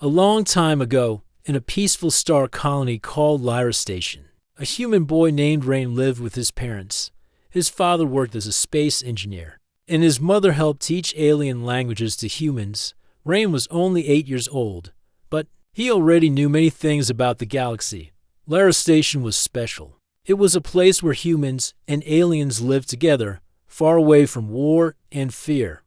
A long time ago, in a peaceful star colony called Lyra Station, a human boy named Rain lived with his parents. His father worked as a space engineer, and his mother helped teach alien languages to humans. Rain was only 8 years old, but he already knew many things about the galaxy. Lyra Station was special. It was a place where humans and aliens lived together, far away from war and fear.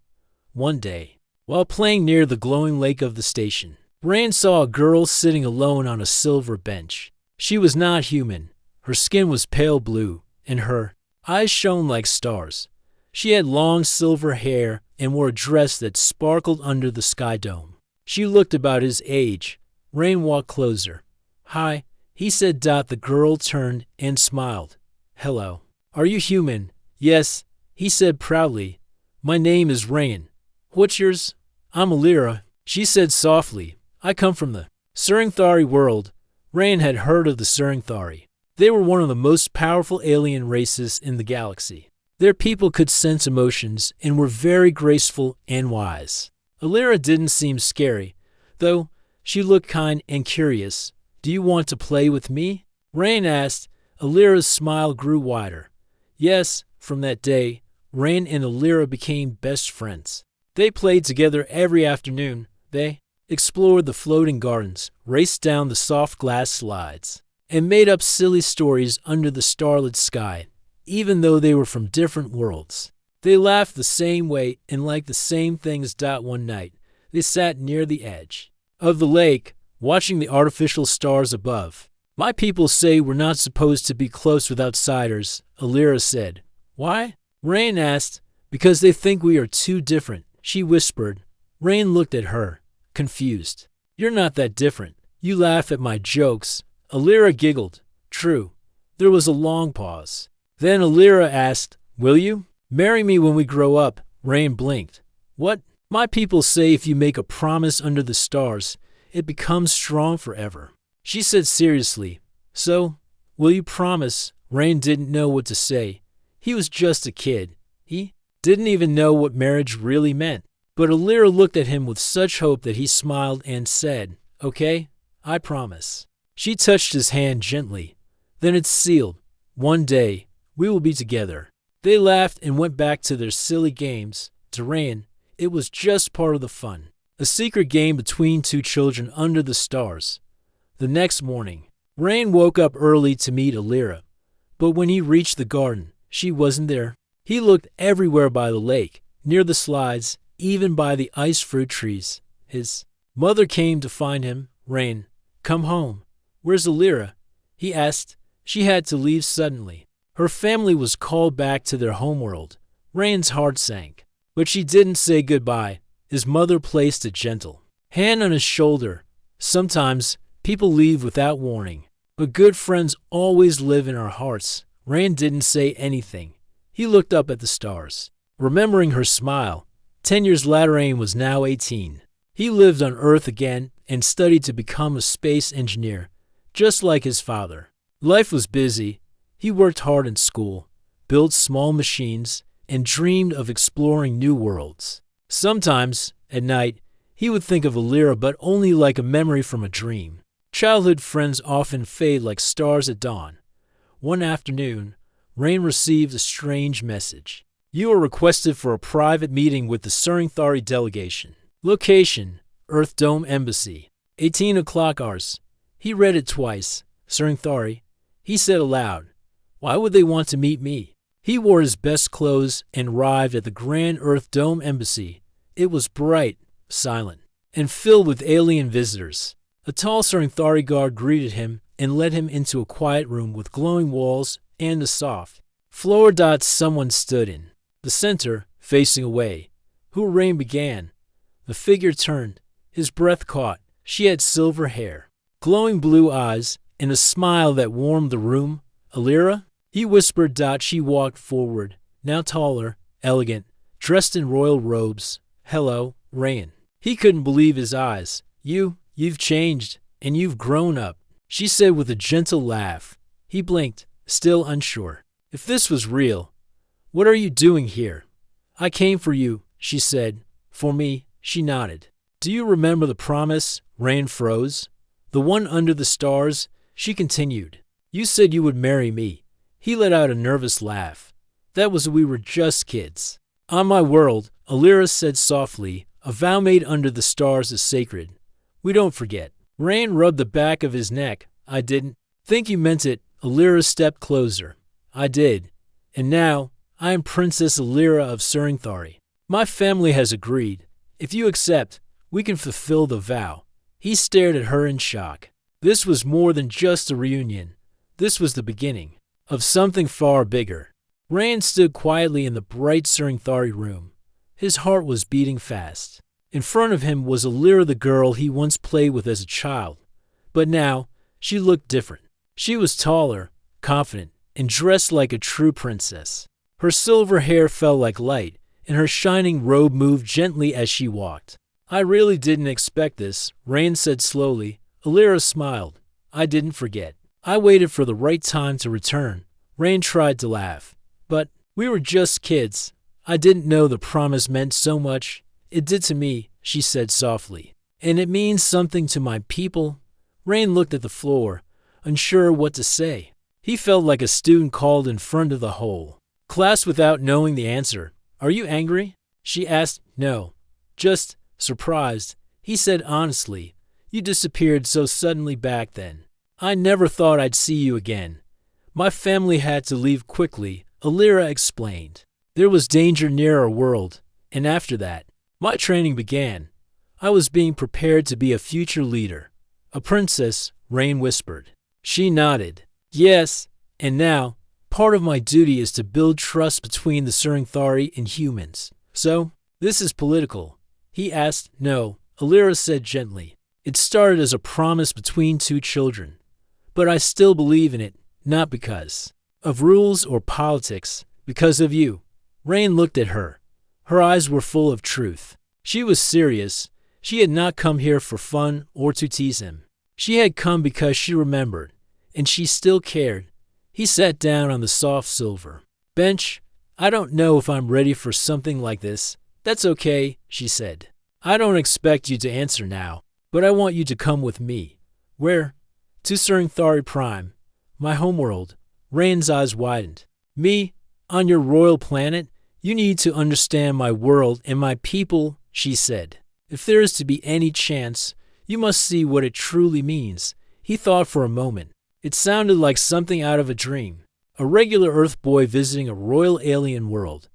One day, while playing near the glowing lake of the station, Rain saw a girl sitting alone on a silver bench. She was not human. Her skin was pale blue, and her eyes shone like stars. She had long silver hair and wore a dress that sparkled under the sky dome. She looked about his age. Rain walked closer. "Hi," he said. The girl turned and smiled. "Hello. Are you human?" "Yes," he said proudly. "My name is Rain. What's yours?" "I'm Alira," she said softly. "I come from the Suringthari world." Rain had heard of the Suringthari. They were one of the most powerful alien races in the galaxy. Their people could sense emotions and were very graceful and wise. Alira didn't seem scary, though she looked kind and curious. "Do you want to play with me?" Rain asked. Alira's smile grew wider. Yes, from that day, Rain and Alira became best friends. They played together every afternoon. They explored the floating gardens, raced down the soft glass slides, and made up silly stories under the starlit sky, even though they were from different worlds. They laughed the same way and liked the same things. One night, they sat near the edge of the lake, watching the artificial stars above. "My people say we're not supposed to be close with outsiders," Alira said. "Why?" Rain asked. "Because they think we are too different," she whispered. Rain looked at her, confused. "You're not that different. You laugh at my jokes." Alira giggled. "True." There was a long pause. Then Alira asked, "Will you marry me when we grow up?" Rain blinked. "What?" "My people say if you make a promise under the stars, it becomes strong forever," she said seriously. "So, will you promise?" Rain didn't know what to say. He was just a kid. He didn't even know what marriage really meant. But Alira looked at him with such hope that he smiled and said, "Okay, I promise." She touched his hand gently. "Then it's sealed. One day, we will be together." They laughed and went back to their silly games. To Rain, it was just part of the fun. A secret game between two children under the stars. The next morning, Rain woke up early to meet Alira. But when he reached the garden, she wasn't there. He looked everywhere by the lake, near the slides, even by the ice fruit trees. His mother came to find him. "Rain, come home." "Where's Alira?" he asked. She had to leave suddenly. Her family was called back to their homeworld. Rain's heart sank. But she didn't say goodbye. His mother placed a gentle hand on his shoulder. "Sometimes people leave without warning, but good friends always live in our hearts." Rain didn't say anything. He looked up at the stars, remembering her smile. 10 years later, Rain was now 18. He lived on Earth again and studied to become a space engineer, just like his father. Life was busy. He worked hard in school, built small machines, and dreamed of exploring new worlds. Sometimes, at night, he would think of Alira, but only like a memory from a dream. Childhood friends often fade like stars at dawn. One afternoon, Rain received a strange message. "You are requested for a private meeting with the Suringthari delegation. Location, Earth Dome Embassy. 18 o'clock hours." He read it twice. "Suringthari," he said aloud. "Why would they want to meet me?" He wore his best clothes and arrived at the Grand Earth Dome Embassy. It was bright, silent, and filled with alien visitors. A tall Suringthari guard greeted him and led him into a quiet room with glowing walls and a soft floor. Someone stood in the center, facing away. "Who?" Rain began. The figure turned. His breath caught. She had silver hair, glowing blue eyes, and a smile that warmed the room. "Alira?" he whispered. She walked forward, now taller, elegant, dressed in royal robes. "Hello, Rain." He couldn't believe his eyes. You've changed, and you've grown up," she said with a gentle laugh. He blinked, still unsure. If this was real, what are you doing here? "I came for you," she said. "For me?" She nodded. Do you remember the promise? Rain froze. The one under the stars? She continued. You said you would marry me. He let out a nervous laugh. That was when we were just kids. On my world, Alira said softly, a vow made under the stars is sacred. We don't forget. Rain rubbed the back of his neck. I didn't think you meant it. Alira stepped closer. I did. And now, I am Princess Alira of Suringthari. My family has agreed. If you accept, we can fulfill the vow. He stared at her in shock. This was more than just a reunion. This was the beginning of something far bigger. Rain stood quietly in the bright Suringthari room. His heart was beating fast. In front of him was Alira, the girl he once played with as a child. But now, she looked different. She was taller, confident, and dressed like a true princess. Her silver hair fell like light, and her shining robe moved gently as she walked. I really didn't expect this, Rain said slowly. Alira smiled. I didn't forget. I waited for the right time to return. Rain tried to laugh. But we were just kids. I didn't know the promise meant so much. It did to me, she said softly. And it means something to my people. Rain looked at the floor, unsure what to say. He felt like a student called in front of the whole class without knowing the answer. Are you angry? She asked. No. Just surprised. He said honestly. You disappeared so suddenly back then. I never thought I'd see you again. My family had to leave quickly, Alira explained. There was danger near our world, and after that, my training began. I was being prepared to be a future leader. A princess, Rain whispered. She nodded. Yes, and now, part of my duty is to build trust between the Suringthari and humans. So, this is political. He asked. No, Alira said gently. It started as a promise between two children. But I still believe in it, not because of rules or politics, because of you. Rain looked at her. Her eyes were full of truth. She was serious. She had not come here for fun or to tease him. She had come because she remembered, and she still cared. He sat down on the soft silver bench. I don't know if I'm ready for something like this. That's okay, she said. I don't expect you to answer now, but I want you to come with me. Where? To Suringthari Prime, my homeworld. Rain's eyes widened. Me? On your royal planet? You need to understand my world and my people, she said. If there is to be any chance, you must see what it truly means. He thought for a moment. It sounded like something out of a dream. A regular Earth boy visiting a royal alien world.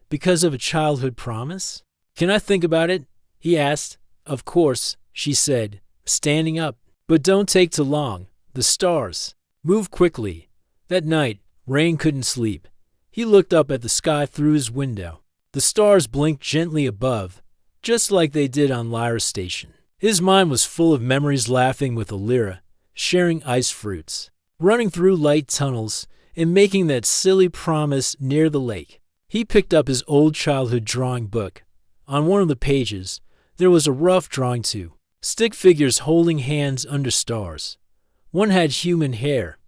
Because of a childhood promise? Can I think about it? He asked. Of course, she said, standing up. But don't take too long. The stars. Move quickly. That night, Rain couldn't sleep. He looked up at the sky through his window. The stars blinked gently above, just like they did on Lyra Station. His mind was full of memories, laughing with Alira, sharing ice fruits, running through light tunnels, and making that silly promise near the lake. He picked up his old childhood drawing book. On one of the pages, there was a rough drawing too. Stick figures holding hands under stars. One had human hair.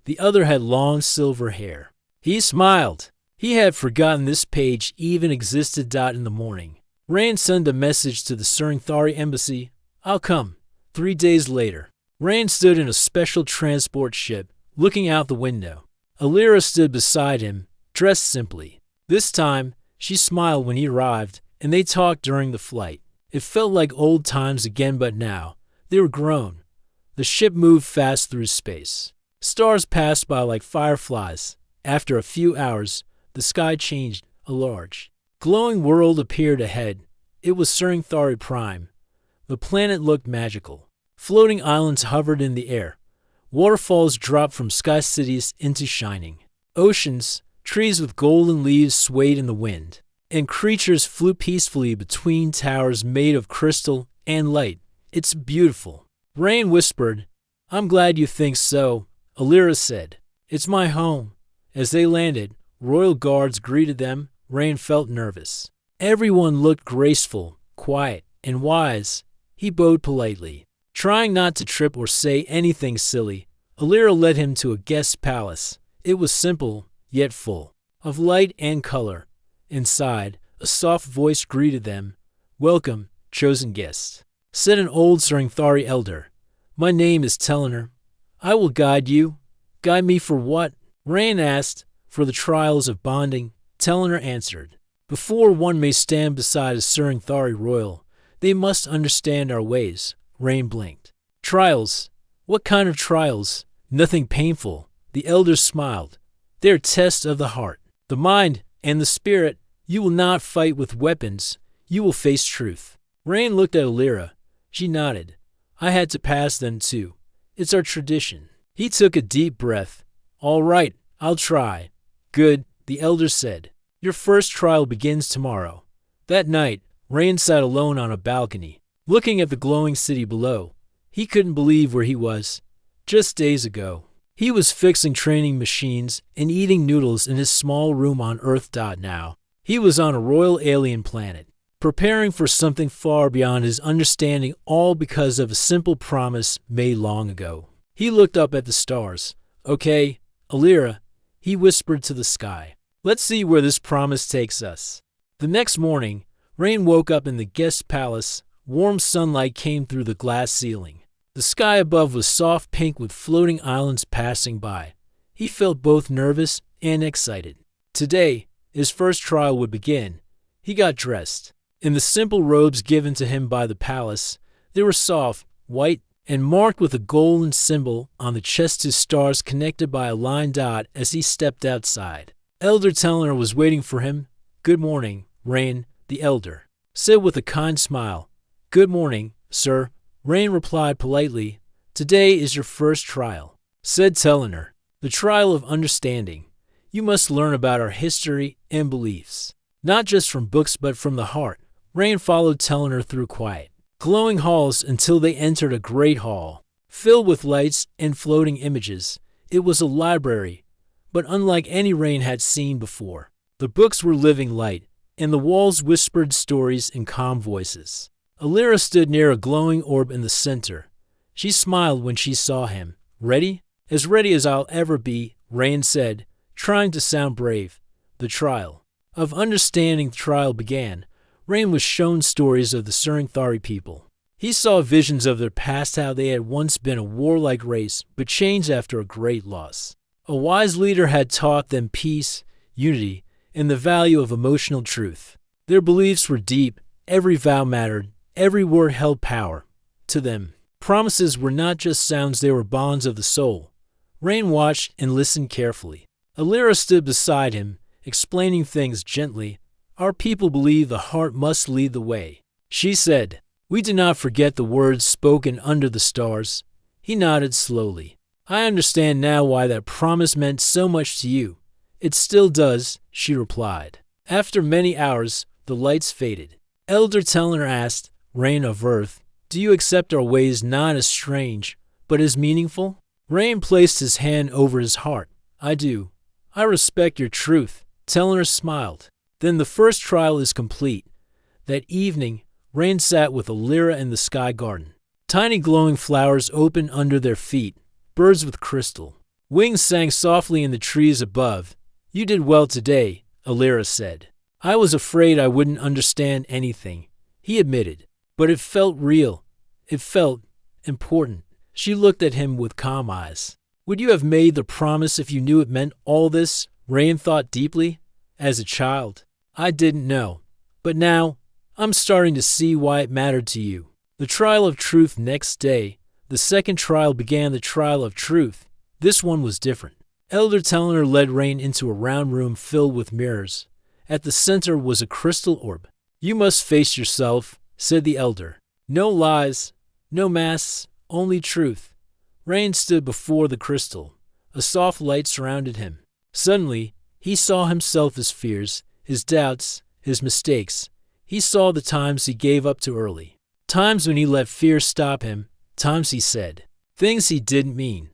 The other had long silver hair. He smiled. He had forgotten this page even existed. In the morning, Rain sent a message to the Suringthari embassy. I'll come. 3 days later, Rain stood in a special transport ship, looking out the window. Alira stood beside him, dressed simply. This time, she smiled when he arrived, and they talked during the flight. It felt like old times again, but now, they were grown. The ship moved fast through space. Stars passed by like fireflies. After a few hours, the sky changed. A large, glowing world appeared ahead. It was Suringthari Prime. The planet looked magical. Floating islands hovered in the air. Waterfalls dropped from sky cities into shining oceans. Trees with golden leaves swayed in the wind, and creatures flew peacefully between towers made of crystal and light. It's beautiful. Rain whispered. I'm glad you think so, Alira said. It's my home. As they landed, royal guards greeted them. Rain felt nervous. Everyone looked graceful, quiet, and wise. He bowed politely. Trying not to trip or say anything silly, Alira led him to a guest palace. It was simple, yet full of light and color. Inside, a soft voice greeted them. Welcome, chosen guests. said an old Serinthari elder. My name is Telener. I will guide you. Guide me for what? Rain asked. For the trials of bonding, Telener answered. Before one may stand beside a Serinthari royal, they must understand our ways. Rain blinked. Trials? What kind of trials? Nothing painful. The elders smiled. They are tests of the heart, the mind, and the spirit. You will not fight with weapons. You will face truth. Rain looked at Alira. She nodded. I had to pass them too. It's our tradition. He took a deep breath. All right, I'll try. Good, the elder said. Your first trial begins tomorrow. That night, Rain sat alone on a balcony, looking at the glowing city below. He couldn't believe where he was. Just days ago, he was fixing training machines and eating noodles in his small room on Earth. Now, he was on a royal alien planet, preparing for something far beyond his understanding, all because of a simple promise made long ago. He looked up at the stars. Okay, Alira, he whispered to the sky. Let's see where this promise takes us. The next morning, Rain woke up in the guest palace. Warm sunlight came through the glass ceiling. The sky above was soft pink with floating islands passing by. He felt both nervous and excited. Today, his first trial would begin. He got dressed. In the simple robes given to him by the palace, they were soft, white, and marked with a golden symbol on the chest to stars connected by a line dot as he stepped outside. Elder Telener was waiting for him. Good morning, Rain, the elder said with a kind smile. Good morning, sir. Rain replied politely. Today is your first trial, said Telener. The trial of understanding. You must learn about our history and beliefs, not just from books but from the heart. Rain followed Telener through quiet, glowing halls until they entered a great hall, filled with lights and floating images. It was a library, but unlike any Rain had seen before. The books were living light, and the walls whispered stories in calm voices. Alira stood near a glowing orb in the center. She smiled when she saw him. Ready? As ready as I'll ever be, Rain said, trying to sound brave. The trial of understanding trial began. Rain was shown stories of the Serinthari people. He saw visions of their past, how they had once been a warlike race, but changed after a great loss. A wise leader had taught them peace, unity, and the value of emotional truth. Their beliefs were deep, every vow mattered, every word held power. To them, promises were not just sounds, they were bonds of the soul. Rain watched and listened carefully. Alira stood beside him, explaining things gently. Our people believe the heart must lead the way. She said, we do not forget the words spoken under the stars. He nodded slowly. I understand now why that promise meant so much to you. It still does, she replied. After many hours, the lights faded. Elder Telener asked, Rain of Earth, do you accept our ways not as strange, but as meaningful? Rain placed his hand over his heart. I do. I respect your truth. Telener smiled. Then the first trial is complete. That evening, Rain sat with Alira in the sky garden. Tiny glowing flowers opened under their feet, birds with crystal wings sang softly in the trees above. You did well today, Alira said. I was afraid I wouldn't understand anything, he admitted. But it felt real. It felt important. She looked at him with calm eyes. Would you have made the promise if you knew it meant all this? Rain thought deeply. As a child, I didn't know. But now, I'm starting to see why it mattered to you. The trial of truth next day. The second trial began, the trial of truth. This one was different. Elder Telener led Rain into a round room filled with mirrors. At the center was a crystal orb. You must face yourself, said the elder. No lies, no masks, only truth. Rain stood before the crystal. A soft light surrounded him. Suddenly, he saw himself, his fears, his doubts, his mistakes. He saw the times he gave up too early. Times when he let fear stop him. Times he said things he didn't mean.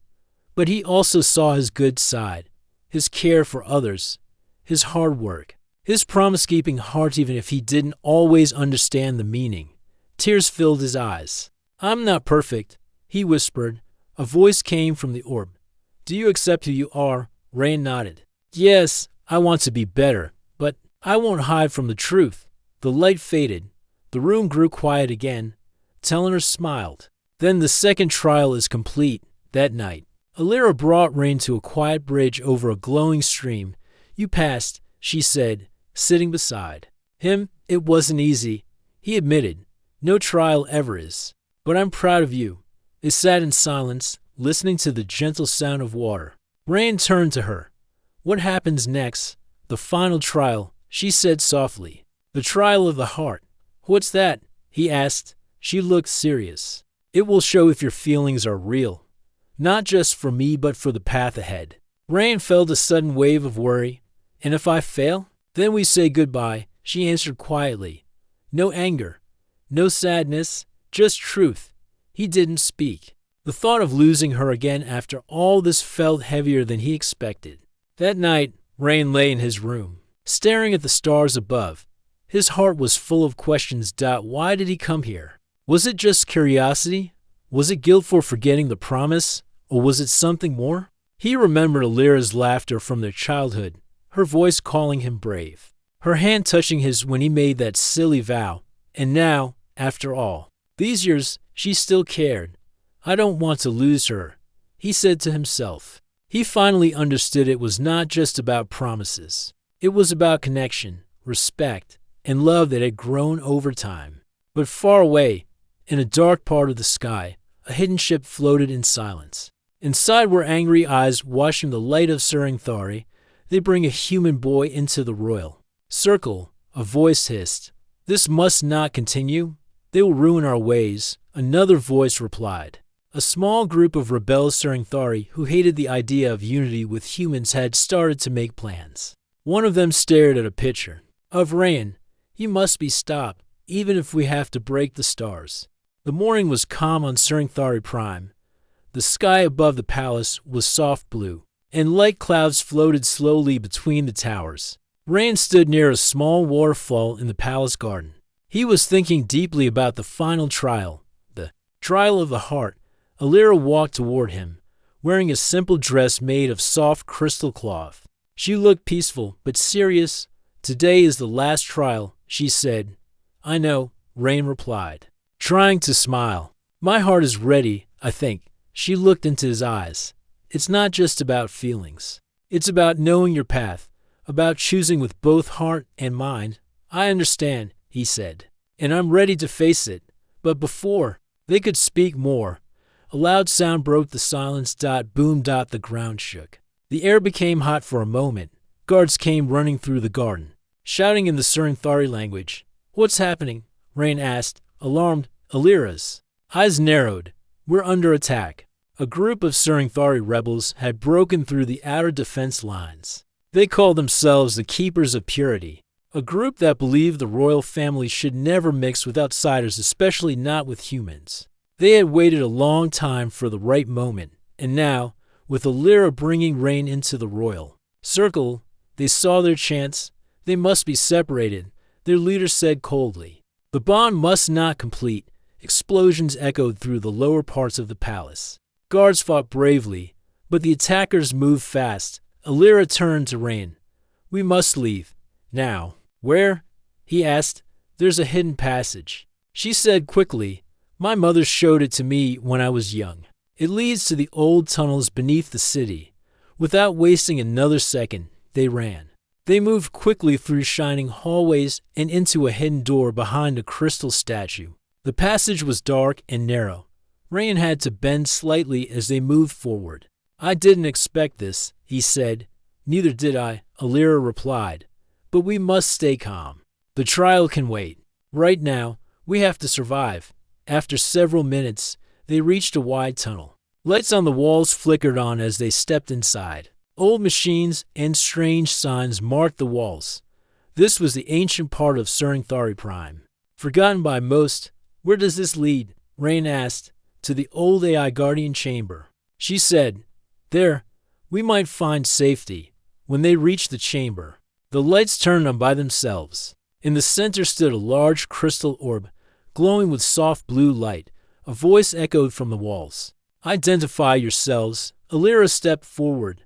But he also saw his good side, his care for others, his hard work, his promise-keeping heart even if he didn't always understand the meaning. Tears filled his eyes. I'm not perfect, he whispered. A voice came from the orb. Do you accept who you are? Rain nodded. Yes, I want to be better, but I won't hide from the truth. The light faded. The room grew quiet again. Teleanor smiled. Then the second trial is complete. That night, Alira brought Rain to a quiet bridge over a glowing stream. You passed, she said, sitting beside him. It wasn't easy, he admitted. No trial ever is. But I'm proud of you. They sat in silence, listening to the gentle sound of water. Rain turned to her. What happens next? The final trial, she said softly. The trial of the heart. What's that? He asked. She looked serious. It will show if your feelings are real. Not just for me, but for the path ahead. Rain felt a sudden wave of worry. And if I fail? Then we say goodbye, she answered quietly. No anger, no sadness, just truth. He didn't speak. The thought of losing her again after all this felt heavier than he expected. That night, Rain lay in his room, staring at the stars above. His heart was full of questions. Why did he come here? Was it just curiosity? Was it guilt for forgetting the promise? Or was it something more? He remembered Alira's laughter from their childhood, her voice calling him brave, her hand touching his when he made that silly vow. And now, after all these years, she still cared. I don't want to lose her, he said to himself. He finally understood it was not just about promises. It was about connection, respect, and love that had grown over time. But far away, in a dark part of the sky, a hidden ship floated in silence. Inside were angry eyes watching the light of Serinthari. They bring a human boy into the royal circle, a voice hissed. This must not continue. They will ruin our ways, another voice replied. A small group of rebels Serinthari who hated the idea of unity with humans had started to make plans. One of them stared at a picture of Rain. He must be stopped, even if we have to break the stars. The morning was calm on Serinthari Prime. The sky above the palace was soft blue, and light clouds floated slowly between the towers. Rain stood near a small waterfall in the palace garden. He was thinking deeply about the final trial, the trial of the heart. Alira walked toward him, wearing a simple dress made of soft crystal cloth. She looked peaceful but serious. Today is the last trial, she said. I know, Rain replied, trying to smile. My heart is ready, I think. She looked into his eyes. It's not just about feelings. It's about knowing your path, about choosing with both heart and mind. I understand, he said, and I'm ready to face it. But before they could speak more, a loud sound broke the silence. Boom. The ground shook. The air became hot for a moment. Guards came running through the garden, shouting in the Serinthari language. What's happening? Rain asked, alarmed. Alira's eyes narrowed. We're under attack. A group of Serinthari rebels had broken through the outer defense lines. They called themselves the Keepers of Purity, a group that believed the royal family should never mix with outsiders, especially not with humans. They had waited a long time for the right moment, and now, with Alira bringing Rain into the royal circle, they saw their chance. They must be separated, their leader said coldly. The bond must not complete. Explosions echoed through the lower parts of the palace. Guards fought bravely, but the attackers moved fast. Alira turned to Rain. We must leave. Now. Where? He asked. There's a hidden passage. She said quickly. My mother showed it to me when I was young. It leads to the old tunnels beneath the city. Without wasting another second, they ran. They moved quickly through shining hallways and into a hidden door behind a crystal statue. The passage was dark and narrow. Rain had to bend slightly as they moved forward. I didn't expect this, he said. Neither did I, Alira replied. But we must stay calm. The trial can wait. Right now, we have to survive. After several minutes, they reached a wide tunnel. Lights on the walls flickered on as they stepped inside. Old machines and strange signs marked the walls. This was the ancient part of Serinthari Prime. Forgotten by most. Where does this lead? Rain asked. To the old AI Guardian chamber. She said, there, we might find safety. When they reached the chamber, the lights turned on by themselves. In the center stood a large crystal orb, glowing with soft blue light. A voice echoed from the walls. Identify yourselves. Alira stepped forward.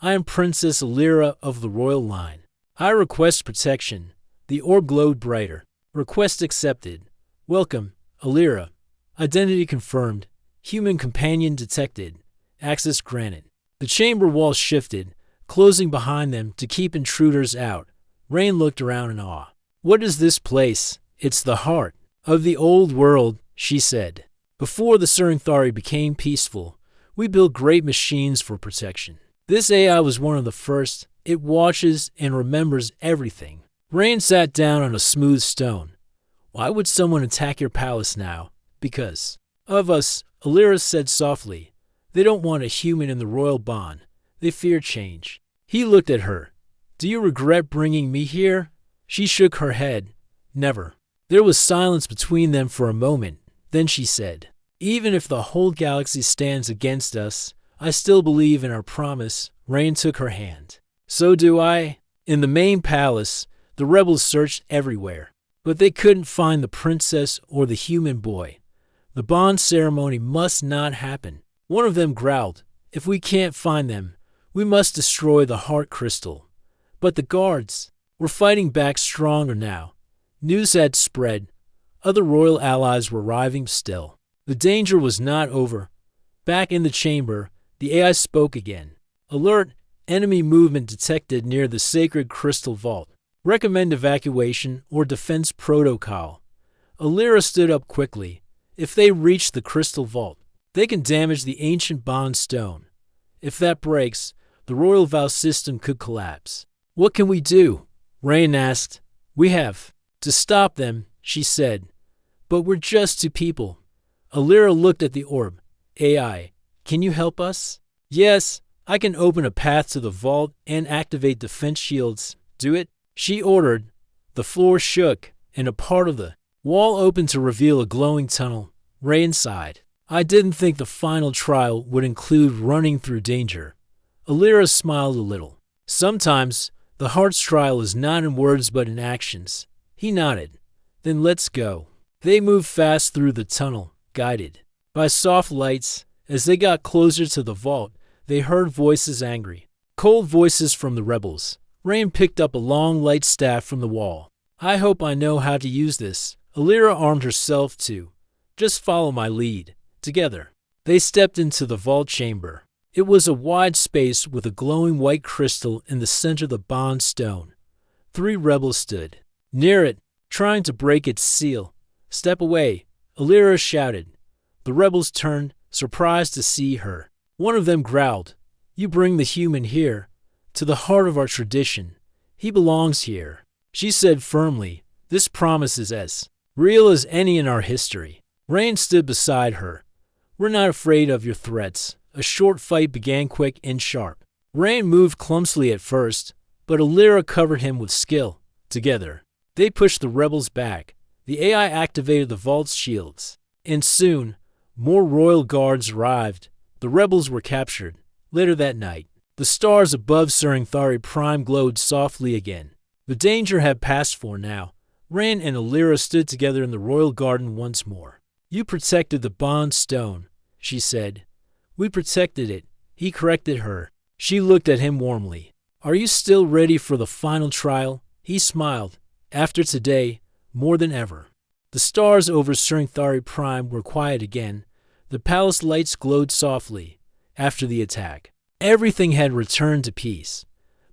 I am Princess Alira of the royal line. I request protection. The orb glowed brighter. Request accepted. Welcome, Alira. Identity confirmed. Human companion detected. Access granted. The chamber walls shifted, closing behind them to keep intruders out. Rain looked around in awe. What is this place? It's the heart of the old world, she said. Before the Surnthari became peaceful, we built great machines for protection. This AI was one of the first. It watches and remembers everything. Rain sat down on a smooth stone. Why would someone attack your palace now? Because of us, Alira said softly. They don't want a human in the royal bond. They fear change. He looked at her. Do you regret bringing me here? She shook her head. Never. There was silence between them for a moment. Then she said, even if the whole galaxy stands against us, I still believe in our promise. Rain took her hand. So do I. In the main palace, the rebels searched everywhere, but they couldn't find the princess or the human boy. The bond ceremony must not happen. One of them growled, if we can't find them, we must destroy the heart crystal. But the guards were fighting back stronger now. News had spread. Other royal allies were arriving still. The danger was not over. Back in the chamber, the AI spoke again. Alert, enemy movement detected near the sacred crystal vault. Recommend evacuation or defense protocol. Alira stood up quickly. If they reach the crystal vault, they can damage the ancient bond stone. If that breaks, the royal vow system could collapse. What can we do? Rain asked. We have to stop them, she said. But we're just two people. Alira looked at the orb. AI, can you help us? Yes, I can open a path to the vault and activate defense shields. Do it, she ordered. The floor shook, and a part of the wall opened to reveal a glowing tunnel. Rain sighed. I didn't think the final trial would include running through danger. Alira smiled a little. Sometimes, the heart's trial is not in words but in actions. He nodded. Then let's go. They moved fast through the tunnel, guided by soft lights. As they got closer to the vault, they heard voices angry. Cold voices from the rebels. Rain picked up a long light staff from the wall. I hope I know how to use this. Alira armed herself too. Just follow my lead. Together, they stepped into the vault chamber. It was a wide space with a glowing white crystal in the center of the bond stone. 3 rebels stood near it, trying to break its seal. Step away, Alira shouted. The rebels turned, surprised to see her. One of them growled, you bring the human here, to the heart of our tradition. He belongs here. She said firmly, this promise is as real as any in our history. Rain stood beside her. We're not afraid of your threats. A short fight began quick and sharp. Rain moved clumsily at first, but Alira covered him with skill. Together, they pushed the rebels back. The AI activated the vault's shields, and soon, more royal guards arrived. The rebels were captured. Later that night, the stars above Surnthari Prime glowed softly again. The danger had passed for now. Rain and Alira stood together in the royal garden once more. You protected the bond stone, she said. We protected it, he corrected her. She looked at him warmly. Are you still ready for the final trial? He smiled. After today, more than ever. The stars over Surnthari Prime were quiet again. The palace lights glowed softly. After the attack, everything had returned to peace.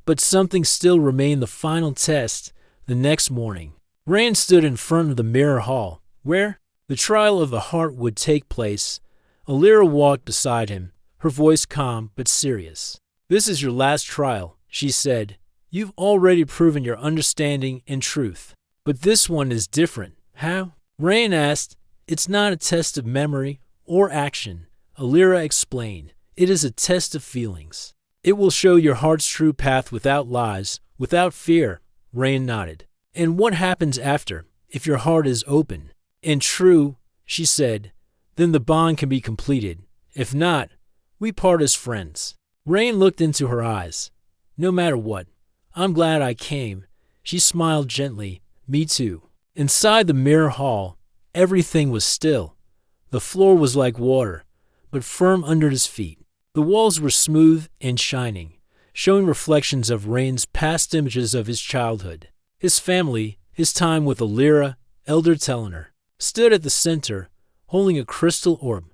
But something still remained the final test. The next morning, Rain stood in front of the mirror hall, where the trial of the heart would take place. Alira walked beside him, her voice calm but serious. This is your last trial, she said. You've already proven your understanding and truth. But this one is different. How? Rain asked. It's not a test of memory or action, Alira explained. It is a test of feelings. It will show your heart's true path without lies, without fear. Rain nodded. And what happens after, if your heart is open and true, she said, then the bond can be completed. If not, we part as friends. Rain looked into her eyes. No matter what, I'm glad I came. She smiled gently. Me too. Inside the mirror hall, everything was still. The floor was like water, but firm under his feet. The walls were smooth and shining, showing reflections of Rain's past images of his childhood. His family, his time with Alira, Elder Telener, stood at the center, holding a crystal orb.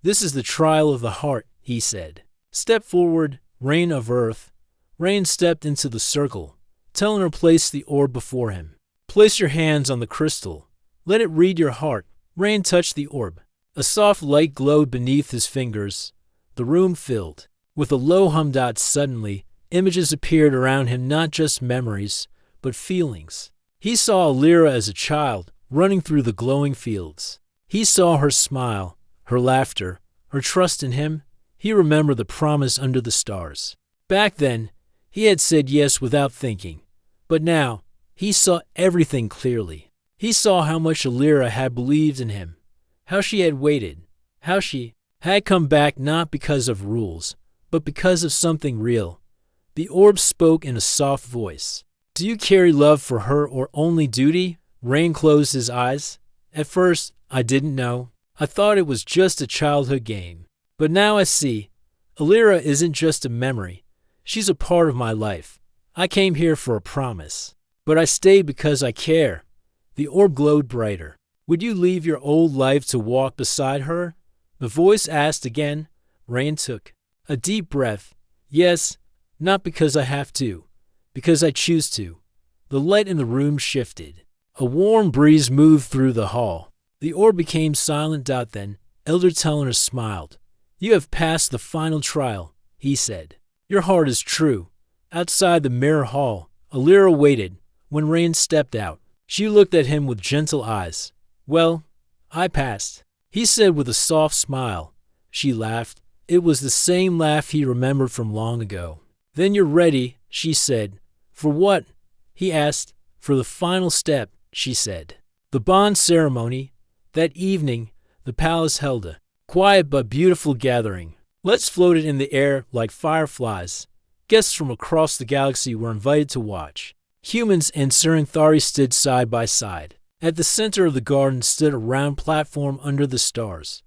"This is the trial of the heart," he said. "Step forward, Rain of Earth." Rain stepped into the circle, telling her to place the orb before him. "Place your hands on the crystal. Let it read your heart." Rain touched the orb. A soft light glowed beneath his fingers. The room filled with a low hum. Suddenly, images appeared around him, not just memories, but feelings. He saw Alira as a child, running through the glowing fields. He saw her smile, her laughter, her trust in him. He remembered the promise under the stars. Back then, he had said yes without thinking. But now, he saw everything clearly. He saw how much Alira had believed in him, how she had waited, how she had come back not because of rules, but because of something real. The orb spoke in a soft voice. "Do you carry love for her or only duty?" Rain closed his eyes. "At first, I didn't know. I thought it was just a childhood game. But now I see. Alira isn't just a memory. She's a part of my life. I came here for a promise. But I stayed because I care." The orb glowed brighter. "Would you leave your old life to walk beside her?" The voice asked again. Rain took a deep breath. "Yes, not because I have to, because I choose to." The light in the room shifted. A warm breeze moved through the hall. The orb became silent. Then, Elder Telener smiled. "You have passed the final trial," he said. "Your heart is true." Outside the mirror hall, Alira waited. When Rain stepped out, she looked at him with gentle eyes. "Well, I passed," he said with a soft smile. She laughed. It was the same laugh he remembered from long ago. "Then you're ready," she said. "For what?" he asked. "For the final step," she said. The bond ceremony. That evening, the palace held a quiet but beautiful gathering. Lights floated in the air like fireflies. Guests from across the galaxy were invited to watch. Humans and Scifi stood side by side. At the center of the garden stood a round platform under the stars.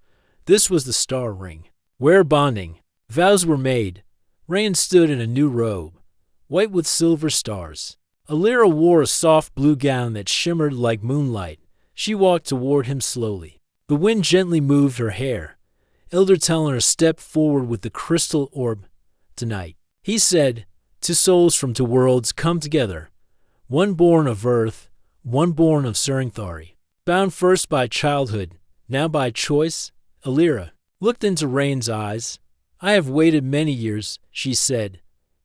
This was the star ring, where bonding vows were made. Rain stood in a new robe, white with silver stars. Alira wore a soft blue gown that shimmered like moonlight. She walked toward him slowly. The wind gently moved her hair. Elder Telener stepped forward with the crystal orb. "Tonight," he said, "two souls from two worlds come together. One born of Earth, one born of Scifi. Bound first by childhood, now by choice." Alira looked into Rain's eyes. "I have waited many years," she said,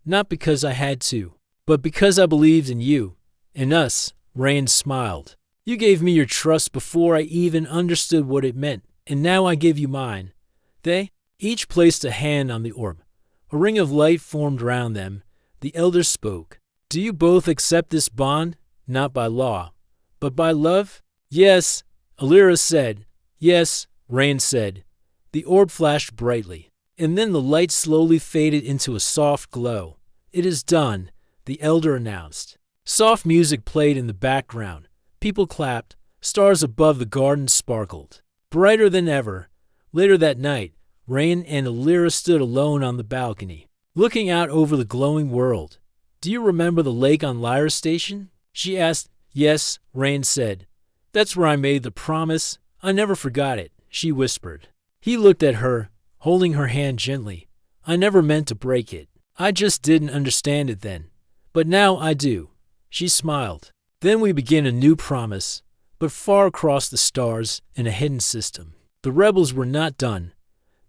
"not because I had to, but because I believed in you, in us." Rain smiled. "You gave me your trust before I even understood what it meant, and now I give you mine." They each placed a hand on the orb. A ring of light formed round them. The elder spoke. "Do you both accept this bond, not by law, but by love?" "Yes," Alira said. "Yes," Rain said. The orb flashed brightly, and then the light slowly faded into a soft glow. "It is done," the elder announced. Soft music played in the background. People clapped. Stars above the garden sparkled, brighter than ever. Later that night, Rain and Alira stood alone on the balcony, looking out over the glowing world. "Do you remember the lake on Lyra Station?" she asked. "Yes," Rain said. "That's where I made the promise. I never forgot it," she whispered. He looked at her, holding her hand gently. "I never meant to break it. I just didn't understand it then. But now I do." She smiled. "Then we begin a new promise, but far across the stars in a hidden system." The rebels were not done.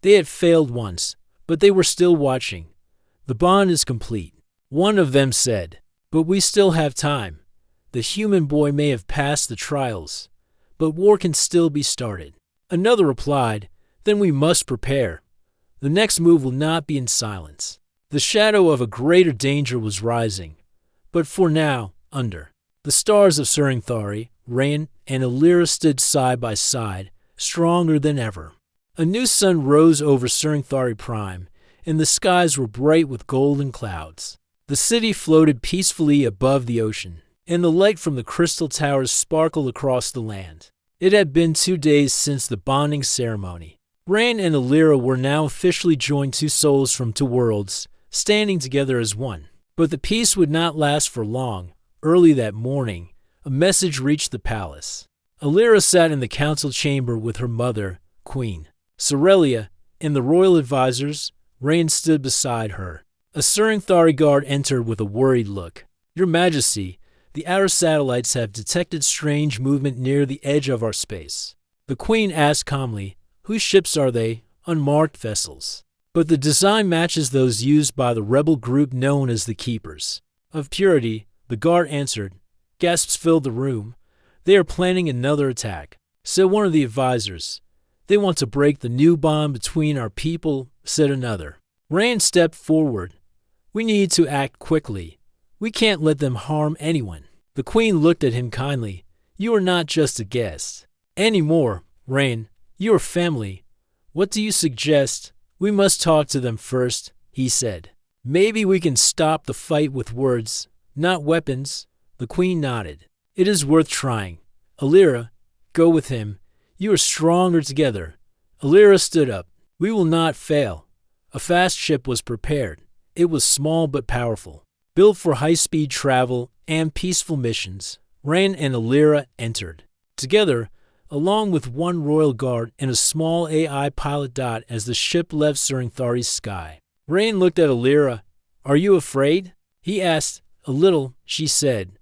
They had failed once, but they were still watching. "The bond is complete," one of them said. "But we still have time. The human boy may have passed the trials, but war can still be started." Another replied, "Then we must prepare. The next move will not be in silence." The shadow of a greater danger was rising. But for now, under the stars of Scifi, Rain and Alira stood side by side, stronger than ever. A new sun rose over Scifi Prime, and the skies were bright with golden clouds. The city floated peacefully above the ocean, and the light from the crystal towers sparkled across the land. It had been 2 days since the bonding ceremony. Rain and Alira were now officially joined, two souls from two worlds, standing together as one. But the peace would not last for long. Early that morning, a message reached the palace. Alira sat in the council chamber with her mother. Queen. Sorelia and the royal advisors, Rain stood beside her. A Suringthari guard entered with a worried look. Your Majesty, the outer satellites have detected strange movement near the edge of our space. The Queen asked calmly, whose ships are they? Unmarked vessels. But the design matches those used by the rebel group known as the Keepers of Purity, the guard answered. Gasps filled the room. They are planning another attack, said one of the advisors. They want to break the new bond between our people, said another. Rand stepped forward. We need to act quickly. We can't let them harm anyone. The Queen looked at him kindly. You are not just a guest. Anymore, Rain. You are family. What do you suggest? We must talk to them first, he said. Maybe we can stop the fight with words, not weapons. The Queen nodded. It is worth trying. Alira, go with him. You are stronger together. Alira stood up. We will not fail. A fast ship was prepared. It was small but powerful, built for high-speed travel and peaceful missions. Rain and Alira entered. Together, along with one royal guard and a small AI pilot dot as the ship left Suringthari's sky. Rain looked at Alira. Are you afraid? He asked. A little, she said.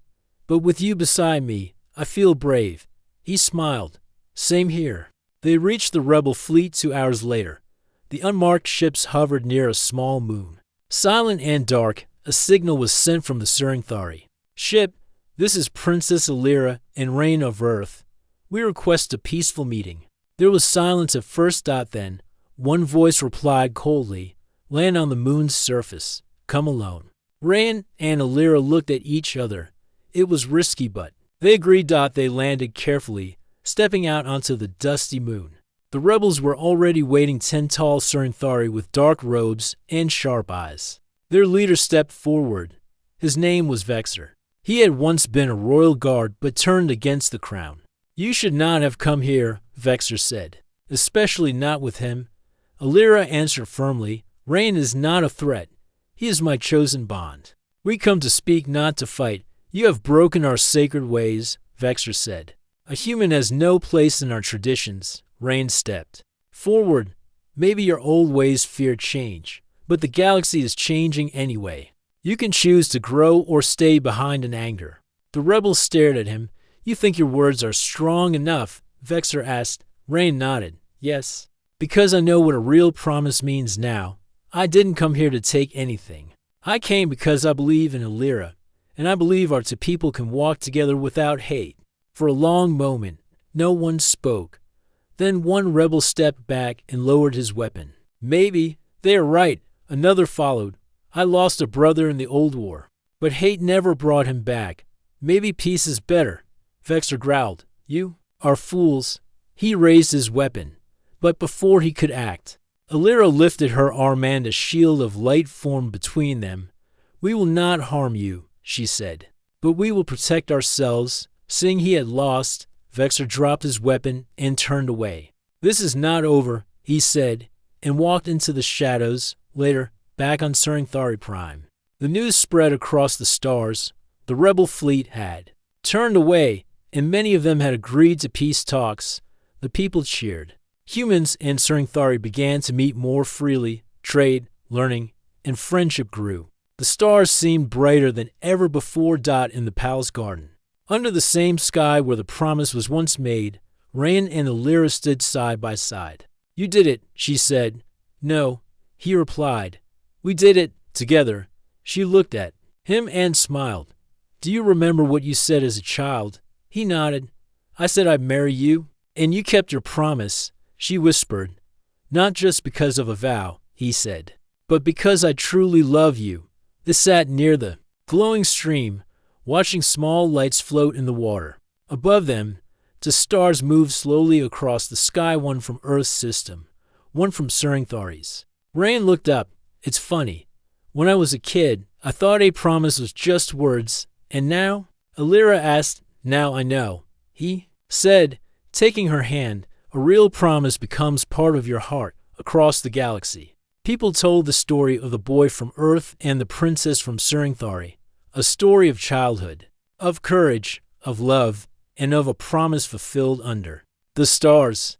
But with you beside me, I feel brave. He smiled. Same here. They reached the rebel fleet 2 hours later. The unmarked ships hovered near a small moon. Silent and dark, a signal was sent from the Suringthari. Ship, this is Princess Alira and Reign of Earth. We request a peaceful meeting. There was silence at first. Then, one voice replied coldly, land on the moon's surface. Come alone. Rain and Alira looked at each other. It was risky, but they agreed. They landed carefully, stepping out onto the dusty moon. The rebels were already waiting 10 tall Suringthari with dark robes and sharp eyes. Their leader stepped forward. His name was Vexer. He had once been a royal guard but turned against the crown. You should not have come here, Vexer said. Especially not with him. Alira answered firmly, Rain is not a threat. He is my chosen bond. We come to speak, not to fight. You have broken our sacred ways, Vexer said. A human has no place in our traditions. Rain stepped forward. Maybe your old ways fear change, but the galaxy is changing anyway. You can choose to grow or stay behind in anger. The rebels stared at him. You think your words are strong enough? Vexer asked. Rain nodded. Yes. Because I know what a real promise means now. I didn't come here to take anything. I came because I believe in Alira, and I believe our two people can walk together without hate. For a long moment, no one spoke. Then one rebel stepped back and lowered his weapon. Maybe. They are right. Another followed. I lost a brother in the old war, but hate never brought him back. Maybe peace is better. Vexer growled. You are fools. He raised his weapon, but before he could act, Alira lifted her arm and a shield of light formed between them. We will not harm you, she said, but we will protect ourselves. Seeing he had lost, Vexer dropped his weapon and turned away. This is not over, he said, and walked into the shadows, later back on Suringthari Prime. The news spread across the stars. The rebel fleet had turned away, and many of them had agreed to peace talks. The people cheered. Humans and Suringthari began to meet more freely. Trade, learning, and friendship grew. The stars seemed brighter than ever before. In the palace garden, under the same sky where the promise was once made, Rain and Alira stood side by side. You did it, she said. No, he replied. We did it, together. She looked at him and smiled. Do you remember what you said as a child? He nodded. I said I'd marry you, and you kept your promise, she whispered. Not just because of a vow, he said, but because I truly love you. They sat near the glowing stream, watching small lights float in the water. Above them, the stars moved slowly across the sky, one from Earth's system, one from Suringthari's. Rain looked up. It's funny. When I was a kid, I thought a promise was just words, and now? Alira asked. Now I know. He said, taking her hand, a real promise becomes part of your heart across the galaxy. People told the story of the boy from Earth and the princess from Suringthari, a story of childhood, of courage, of love, and of a promise fulfilled under the stars.